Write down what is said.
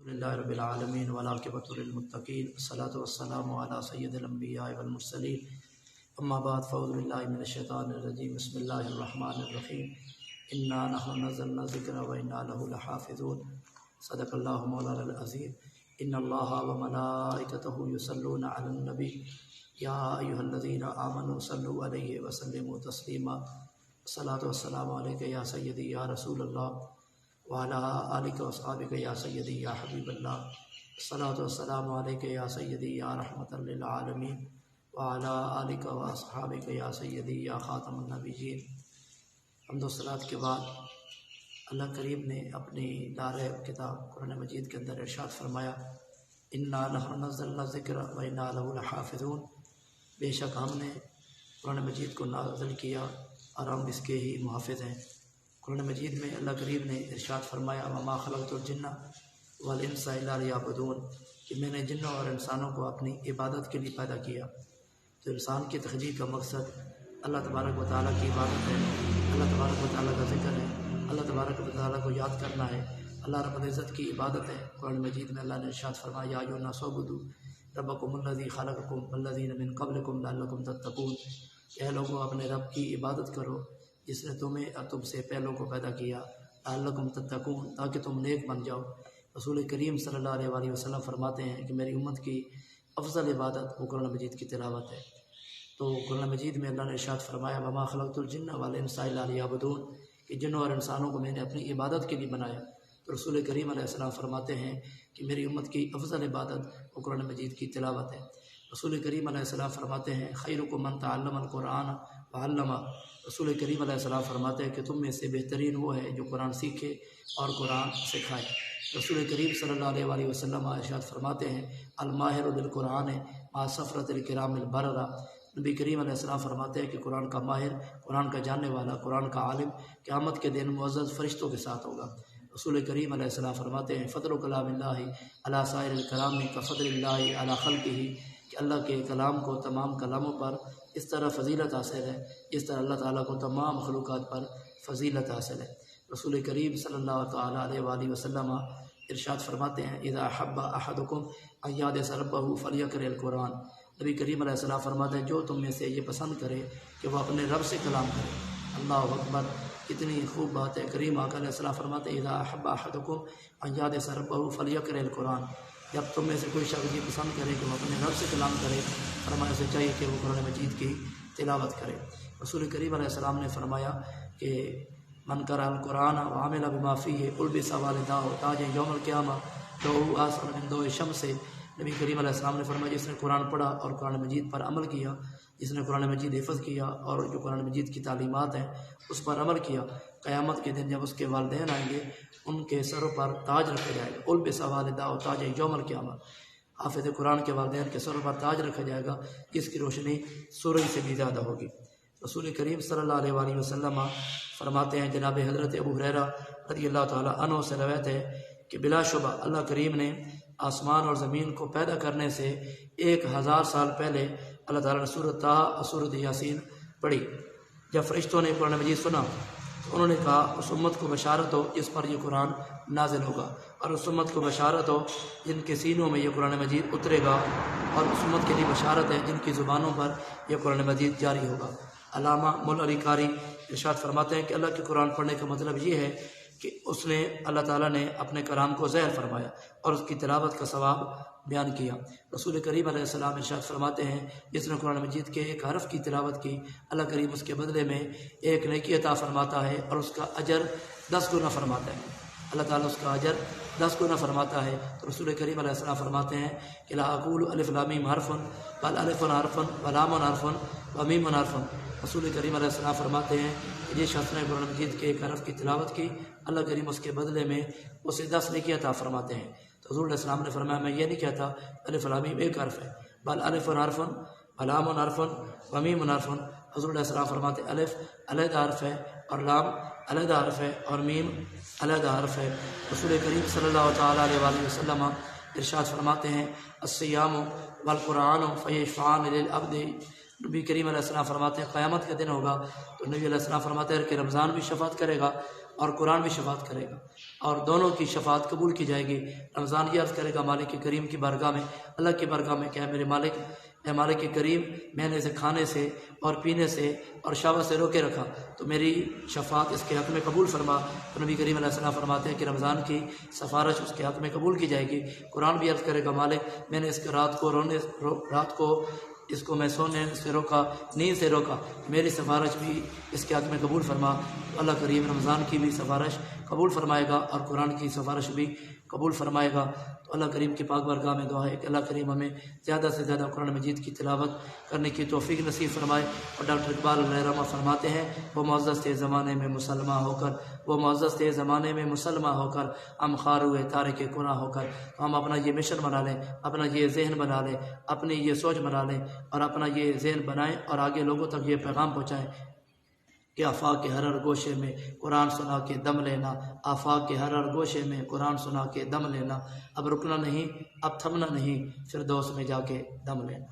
للہ رب العالمین والعاقبۃ للمتقین الصلاۃ والسلام علی سید الانبیاء والمرسلین اما بعد فاعوذ باللہ من الشیطان الرجیم بسم اللہ الرحمن الرحیم انا نحن نزلنا الذکر وانا له لحافظون صدق اللہ مولانا العظیم ان اللہ وملائکتہ یصلون علی النبی یا ایھا الذین آمنوا صلوا علیہ وسلموا تسلیما الصلاۃ والسلام علیک یا سیدی یا رسول اللہ وعلی آلک واصحابک یا سیدی یا حبیب اللہ الصلاۃ والسلام علیک یا سیدی یا رحمۃ للعالمین وعلی آلک واصحابک یا سیدی یا خاتم النبیین۔ حمد و صلوات کے بعد اللہ کریم نے اپنی لاریب کتاب قرآن مجید کے اندر ارشاد فرمایا انا نحن نزلنا الذکر وانا لہ لحافظون، بے شک ہم نے قرآن مجید کو نازل کیا اور ہم اس کے ہی محافظ ہیں۔ قرآن مجید میں اللہ کریم نے ارشاد فرمایا وما خلقت الجن والانس الا لیعبدون، کہ میں نے جنوں اور انسانوں کو اپنی عبادت کے لیے پیدا کیا۔ تو انسان کی تخلیق کا مقصد اللہ تبارک و تعالیٰ کی عبادت ہے، اللہ تبارک و تعالیٰ کا ذکر ہے، اللہ تبارک و تعالیٰ کو یاد کرنا ہے، اللہ رب العزت کی عبادت ہے۔ قرآن مجید میں اللہ نے ارشاد فرمایا یا ایھا الناس اعبدوا ربکم الذی خلقکم والذین من قبلکم لعلکم تتقون، اے لوگوں اپنے رب کی عبادت کرو جس نے تمہیں اور تم سے پہلوں کو پیدا کیا، لعلکم تتقون، تاکہ تم نیک بن جاؤ۔ رسول کریم صلی اللہ علیہ وآلہ وسلم فرماتے ہیں کہ میری امت کی افضل عبادت وہ قرآن مجید کی تلاوت ہے۔ تو قرآن مجید میں اللہ نے ارشاد فرمایا وما خلقت الجن والانس الا لیعبدون، کہ جنوں اور انسانوں کو میں نے اپنی عبادت کے لیے بنایا۔ تو رسول کریم علیہ السلام فرماتے ہیں کہ میری امت کی افضل عبادت وہ قرآن مجید کی تلاوت ہے۔ رسول کریم علیہ السلام فرماتے ہیں خیرکم من تعلم القرآن وعلمہ، رسول کریم علیہ السلام فرماتے ہیں کہ تم میں سے بہترین وہ ہے جو قرآن سیکھے اور قرآن سکھائے۔ رسول کریم صلی اللہ علیہ وآلہ وسلم ارشاد فرماتے ہیں الماہر بالقرآن مع صفرۃ الکرام البررہ، نبی کریم علیہ السلام فرماتے ہیں کہ قرآن کا ماہر، قرآن کا جاننے والا، قرآن کا عالم قیامت کے دن معزز فرشتوں کے ساتھ ہوگا۔ رسول کریم علیہ السلام فرماتے ہیں فضل کلام اللہ علی سائر الکلام کفضل اللہ علی خلقہ، کہ اللہ کے کلام کو تمام کلاموں پر اس طرح فضیلت حاصل ہے جس طرح اللہ تعالیٰ کو تمام مخلوقات پر فضیلت حاصل ہے۔ رسول کریم صلی اللہ تعالیٰ علیہ وآلہ وسلم ارشاد فرماتے ہیں اذا احب احدکم ان یحدث ربہ فلیقرأ القرآن، نبی کریم علیہ السلام فرماتے ہیں جو تم میں سے یہ پسند کرے کہ وہ اپنے رب سے کلام کرے۔ اللہ اکبر، کتنی خوب بات ہے۔ کریم آقا علیہ السلام فرماتے ہیں اذا احب احدکم ان یحدث ربہ فلیقرأ القرآن، جب تم میں سے کوئی شخص یہ پسند کرے کہ وہ اپنے رب سے کلام کرے، فرمایا اسے چاہیے کہ وہ قرآن مجید کی تلاوت کرے۔ رسول کریم علیہ السلام نے فرمایا کہ من قرأ القرآن وعمل بما فیہ البس والداہ تاج یوم القیامہ لہ احسن من ضوء الشمس، نبی کریم علیہ السلام نے فرمایا جس نے قرآن پڑھا اور قرآن مجید پر عمل کیا، جس نے قرآن مجید حفظ کیا اور جو قرآن مجید کی تعلیمات ہیں اس پر عمل کیا، قیامت کے دن جب اس کے والدین آئیں گے ان کے سروں پر تاج رکھا جائے گا، البس والداہ تاج یوم القیامہ، حافظ قرآن کے والدین کے سروں پر تاج رکھا جائے گا جس کی روشنی سورج سے بھی زیادہ ہوگی۔ رسول کریم صلی اللہ علیہ وآلہ وسلم فرماتے ہیں جناب حضرت ابو ہریرہ رضی اللہ تعالیٰ عنہ سے روایت ہے کہ بلا شبہ اللہ کریم نے آسمان اور زمین کو پیدا کرنے سے 1000 سال پہلے اللہ تعالیٰ نے سورۃ طٰہٰ اور سورۃ یاسین پڑھی۔ جب فرشتوں نے قرآن مجید سنا تو انہوں نے کہا اس امت کو بشارت ہو جس پر یہ قرآن نازل ہوگا، اور اس امت کو بشارت ہو جن کے سینوں میں یہ قرآن مجید اترے گا، اور اس امت کے لیے بشارت ہے جن کی زبانوں پر یہ قرآن مجید جاری ہوگا۔ علامہ مولا علی قاری ارشاد فرماتے ہیں کہ اللہ کے قرآن پڑھنے کا مطلب یہ ہے کہ اس نے اللہ تعالیٰ نے اپنے کلام کو ظاہر فرمایا اور اس کی تلاوت کا ثواب بیان کیا۔ رسول کریم علیہ السلام ارشاد فرماتے ہیں جس نے قرآن مجید کے ایک حرف کی تلاوت کی اللہ کریم اس کے بدلے میں ایک نیکی عطا فرماتا ہے اور اس کا اجر 10 گنا فرماتا ہے، اللہ تعالیٰ اس کا اجر 10 گنا فرماتا ہے۔ تو رسول کریم علیہ السلام فرماتے ہیں کہ لا اقول الف لام میم حرف بل الف حرف ولام حرف ومیم حرف، رسول کریم علیہ السلام فرماتے ہیں کہ جس شخص نے قرآن مجید کے ایک حرف کی تلاوت کی اللہ کریم اس کے بدلے میں اسے 10 نیکی عطا فرماتے ہیں۔ تو حضور علیہ السلام نے فرمایا میں یہ نہیں کہتا الف لام میم ایک حرف ہے، بل الف حرف ولام حرف ومیم حرف، حضور علیہ السلام فرماتے الف علیحدہ حرف ہے اور لام علیحدہ حرف ہے اور میم علیحدہ حرف ہے۔ رسول کریم صلی اللہ تعالیٰ علیہ وآلہ وسلم ارشاد فرماتے ہیں الصیام والقرآن فیشفعان للعبد، نبی کریم علیہ السلام فرماتے ہیں قیامت کا دن ہوگا تو نبی علیہ السلام فرماتے ہیں کہ رمضان بھی شفاعت کرے گا اور قرآن بھی شفاعت کرے گا، اور دونوں کی شفاعت قبول کی جائے گی۔ رمضان یہ عرض کرے گا مالک کریم کی بارگاہ میں، اللہ کی بارگاہ میں کہ اے میرے مالک، اے مالک کریم، میں نے اسے کھانے سے اور پینے سے اور شہوت سے روکے رکھا، تو میری شفاعت اس کے حق میں قبول فرما۔ تو نبی کریم علیہ السلام فرماتے ہیں کہ رمضان کی سفارش اس کے حق میں قبول کی جائے گی۔ قرآن بھی عرض کرے گا مالک، میں نے اس کے رات کو اس کو میں سونے سے روکا، نیند سے روکا، میری سفارش بھی اس کے حق میں قبول فرما۔ تو اللہ کریم رمضان کی بھی سفارش قبول فرمائے گا اور قرآن کی سفارش بھی قبول فرمائے گا۔ تو اللہ کریم کی پاک بارگاہ میں دعا ہے کہ اللہ کریم ہمیں زیادہ سے زیادہ قرآن مجید کی تلاوت کرنے کی توفیق نصیب فرمائے۔ اور ڈاکٹر اقبال علیہ رحمہ فرماتے ہیں، وہ معزز تھے زمانے میں مسلمان ہو کر، وہ معزز تھے زمانے میں مسلمان ہو کر، ہم خوار ہوئے تارک گناہ ہو کر۔ تو ہم اپنا یہ مشن بنا لیں، اپنا یہ ذہن بنا لیں، اپنی یہ سوچ بنا لیں اور اپنا یہ ذہن بنائیں اور آگے لوگوں تک یہ پیغام پہنچائیں کہ آفاق کے ہر گوشے میں قرآن سنا کے دم لینا، آفاق کے ہر گوشے میں قرآن سنا کے دم لینا، اب رکنا نہیں، اب تھمنا نہیں، فردوس میں جا کے دم لینا۔